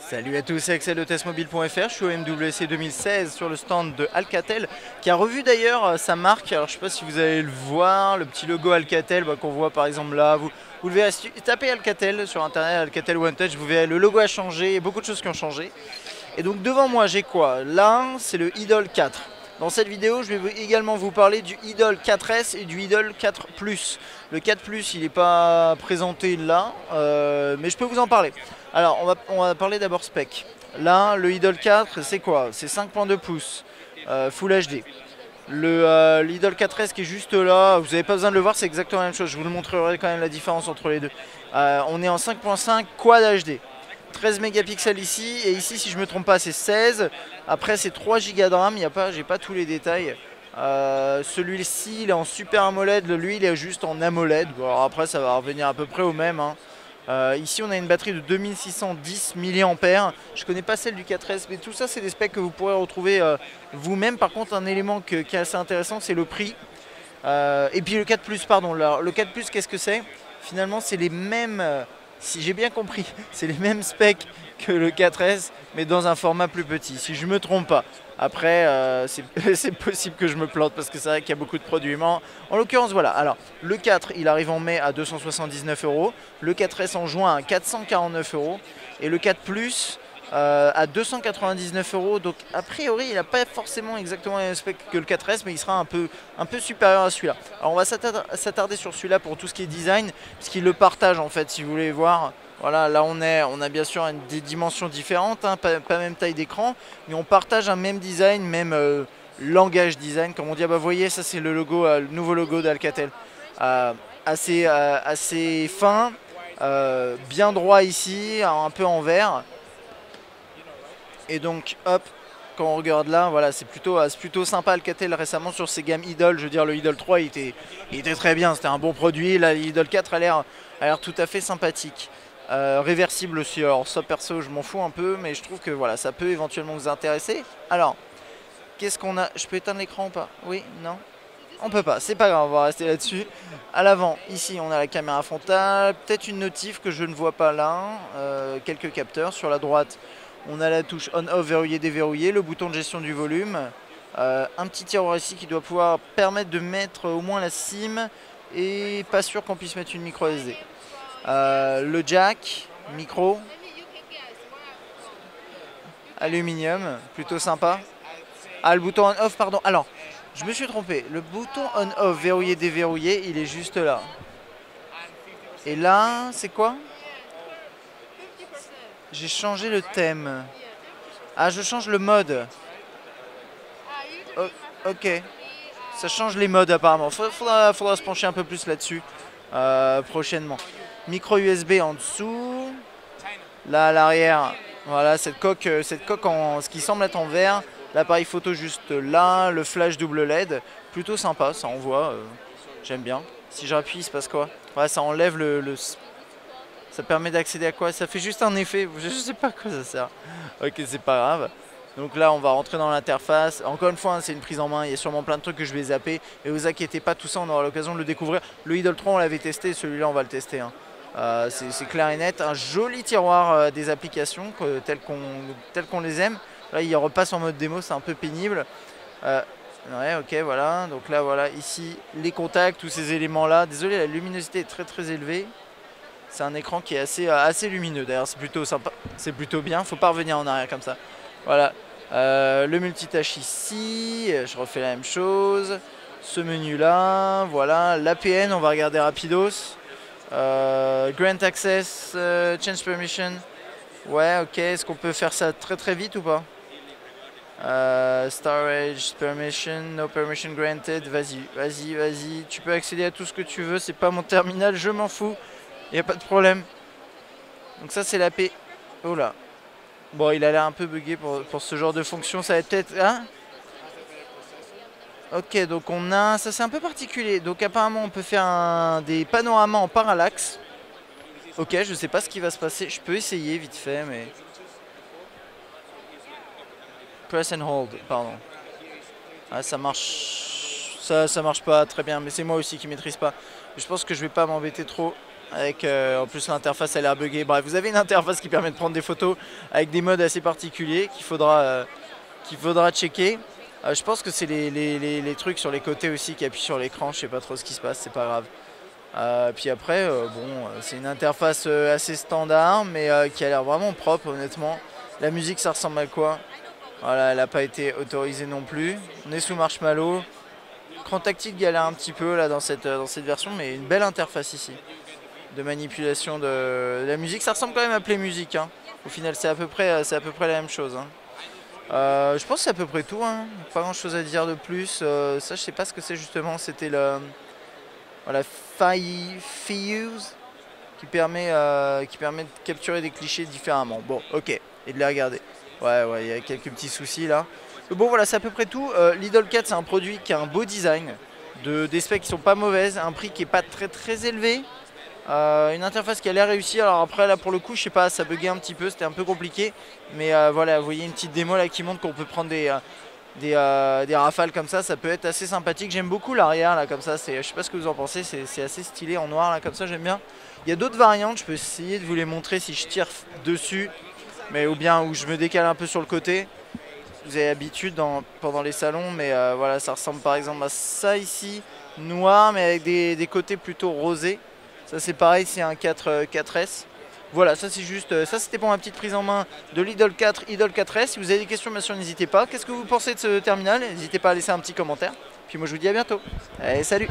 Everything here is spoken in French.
Salut à tous, c'est Axel de testmobile.fr, je suis au MWC 2016 sur le stand de Alcatel qui a revu d'ailleurs sa marque. Alors je sais pas si vous allez le voir, le petit logo Alcatel qu'on voit par exemple là, vous le verrez, tapez Alcatel sur internet, Alcatel One Touch, vous verrez le logo a changé, il y a beaucoup de choses qui ont changé. Et donc devant moi j'ai quoi? Là c'est le Idol 4. Dans cette vidéo, je vais également vous parler du Idol 4S et du Idol 4 Plus. Le 4 Plus, il n'est pas présenté là, mais je peux vous en parler. Alors, on va parler d'abord spec. Là, le Idol 4, c'est quoi? C'est 5.2 pouces, Full HD. L'Idol 4S qui est juste là, vous n'avez pas besoin de le voir, c'est exactement la même chose. Je vous le montrerai quand même la différence entre les deux. On est en 5.5 Quad HD. 13 mégapixels ici, et ici si je me trompe pas c'est 16. Après c'est 3 Go de RAM, j'ai pas tous les détails. Celui-ci il est en Super AMOLED, lui il est juste en AMOLED. Bon, alors après ça va revenir à peu près au même. Ici on a une batterie de 2610 mAh. Je connais pas celle du 4S, mais tout ça c'est des specs que vous pourrez retrouver vous-même. Par contre un élément qui est assez intéressant c'est le prix. Et puis le 4 Plus, pardon. Alors, le 4 Plus qu'est-ce que c'est? Finalement c'est les mêmes... si j'ai bien compris, c'est les mêmes specs que le 4S, mais dans un format plus petit, si je ne me trompe pas. Après, c'est possible que je me plante, parce que c'est vrai qu'il y a beaucoup de produits. Mais en l'occurrence, voilà. Alors, le 4, il arrive en mai à 279 €. Le 4S en juin à 449 €. Et le 4 Plus à 299 €. Donc, a priori, il n'a pas forcément exactement les mêmes specs que le 4S, mais il sera un peu supérieur à celui-là. Alors, on va s'attarder sur celui-là pour tout ce qui est design, puisqu'il le partage en fait, si vous voulez voir. Voilà, là on a bien sûr des dimensions différentes, pas même taille d'écran, mais on partage un même design, même langage design, comme on dit. Ah bah vous voyez, ça c'est le logo, le nouveau logo d'Alcatel. Assez fin, bien droit ici, un peu en vert. Et donc hop, quand on regarde là, voilà, c'est plutôt sympa. Alcatel récemment sur ses gammes Idol, je veux dire le Idol 3 il était très bien, c'était un bon produit. Là l'Idol 4 a l'air tout à fait sympathique. Réversible aussi, alors ça perso je m'en fous un peu, mais je trouve que voilà, ça peut éventuellement vous intéresser. Alors, qu'est-ce qu'on a? Je peux éteindre l'écran ou pas? Oui? Non? On peut pas, c'est pas grave, on va rester là-dessus. À l'avant, ici on a la caméra frontale, peut-être une notif que je ne vois pas là, quelques capteurs. Sur la droite, on a la touche on-off, verrouiller, déverrouiller, le bouton de gestion du volume, un petit tiroir ici qui doit pouvoir permettre de mettre au moins la SIM, et pas sûr qu'on puisse mettre une micro SD. Le jack, micro, aluminium, plutôt sympa. Ah, le bouton on-off, pardon. Alors, je me suis trompé. Le bouton on-off, verrouiller, déverrouiller, il est juste là. Et là, c'est quoi? J'ai changé le thème. Ah, je change le mode. Ok. Ça change les modes apparemment. Faudra se pencher un peu plus là-dessus prochainement. Micro USB en dessous. Là à l'arrière, voilà cette coque en ce qui semble être en verre. L'appareil photo juste là, le flash double LED. Plutôt sympa, ça envoie. J'aime bien. Si j'appuie, il se passe quoi? Ouais, ça enlève ça permet d'accéder à quoi? Ça fait juste un effet. Je sais pas à quoi ça sert. Ok, c'est pas grave. Donc là, on va rentrer dans l'interface. Encore une fois, hein, c'est une prise en main. Il y a sûrement plein de trucs que je vais zapper. Et vous inquiétez pas, tout ça, on aura l'occasion de le découvrir. Le Idol 3, on l'avait testé. Celui-là, on va le tester. C'est clair et net. Un joli tiroir des applications tel qu'on les aime. Là, il repasse en mode démo. C'est un peu pénible. Ouais, ok, voilà. Donc là, voilà, ici, les contacts, tous ces éléments-là. Désolé, la luminosité est très très élevée. C'est un écran qui est assez lumineux. D'ailleurs, c'est plutôt sympa. C'est plutôt bien. Faut pas revenir en arrière comme ça. Voilà. Le multitâche ici, je refais la même chose. Ce menu là, voilà. L'APN, on va regarder rapidos. Grant Access, Change Permission. Ouais, ok. Est-ce qu'on peut faire ça très très vite ou pas? Storage Permission, no permission granted. Vas-y. Tu peux accéder à tout ce que tu veux. C'est pas mon terminal, je m'en fous. Il n'y a pas de problème. Donc ça c'est l'AP. Oh là. Bon, il a l'air un peu bugué pour ce genre de fonction. Ça va peut-être... Hein? Ok, donc on a... Ça, c'est un peu particulier. Donc apparemment, on peut faire des panoramas en parallaxe. Ok, je sais pas ce qui va se passer. Je peux essayer vite fait, mais... Press and hold, pardon. Ah, ça marche... Ça marche pas très bien, mais c'est moi aussi qui maîtrise pas. Je pense que je vais pas m'embêter trop avec en plus l'interface a l'air buggée. Bref, vous avez une interface qui permet de prendre des photos avec des modes assez particuliers qu'il faudra checker. Je pense que c'est les trucs sur les côtés aussi qui appuient sur l'écran, je sais pas trop ce qui se passe, c'est pas grave. Puis après, bon, c'est une interface assez standard, mais qui a l'air vraiment propre, honnêtement. La musique, ça ressemble à quoi? Voilà, elle n'a pas été autorisée non plus. On est sous Marshmallow. Écran tactile galère un petit peu là dans cette version, mais une belle interface ici de manipulation de la musique. Ça ressemble quand même à Play Music, hein. Au final, c'est à peu près la même chose, hein. Je pense que c'est à peu près tout, hein. Pas grand chose à dire de plus. Ça, je sais pas ce que c'est justement. C'était le voilà, Fuse qui permet de capturer des clichés différemment. Bon, ok, et de les regarder. Ouais, il y a quelques petits soucis là. Bon, voilà, c'est à peu près tout. Lidl 4, c'est un produit qui a un beau design, des specs qui sont pas mauvaises, un prix qui est pas très élevé. Une interface qui a l'air réussie. Alors après, là pour le coup, je sais pas, ça buguait un petit peu, c'était un peu compliqué. Mais voilà, vous voyez une petite démo là qui montre qu'on peut prendre des rafales comme ça peut être assez sympathique. J'aime beaucoup l'arrière là comme ça, je sais pas ce que vous en pensez, c'est assez stylé en noir là comme ça, j'aime bien. Il y a d'autres variantes, je peux essayer de vous les montrer si je tire dessus, mais ou bien où je me décale un peu sur le côté. Vous avez l'habitude pendant les salons, mais voilà, ça ressemble par exemple à ça ici, noir mais avec des côtés plutôt rosés. Ça c'est pareil, c'est un 4S. Voilà, ça c'est juste, ça c'était pour ma petite prise en main de l'Idol 4, Idol 4S. Si vous avez des questions, bien sûr, n'hésitez pas. Qu'est-ce que vous pensez de ce terminal? N'hésitez pas à laisser un petit commentaire. Puis moi je vous dis à bientôt. Allez, salut!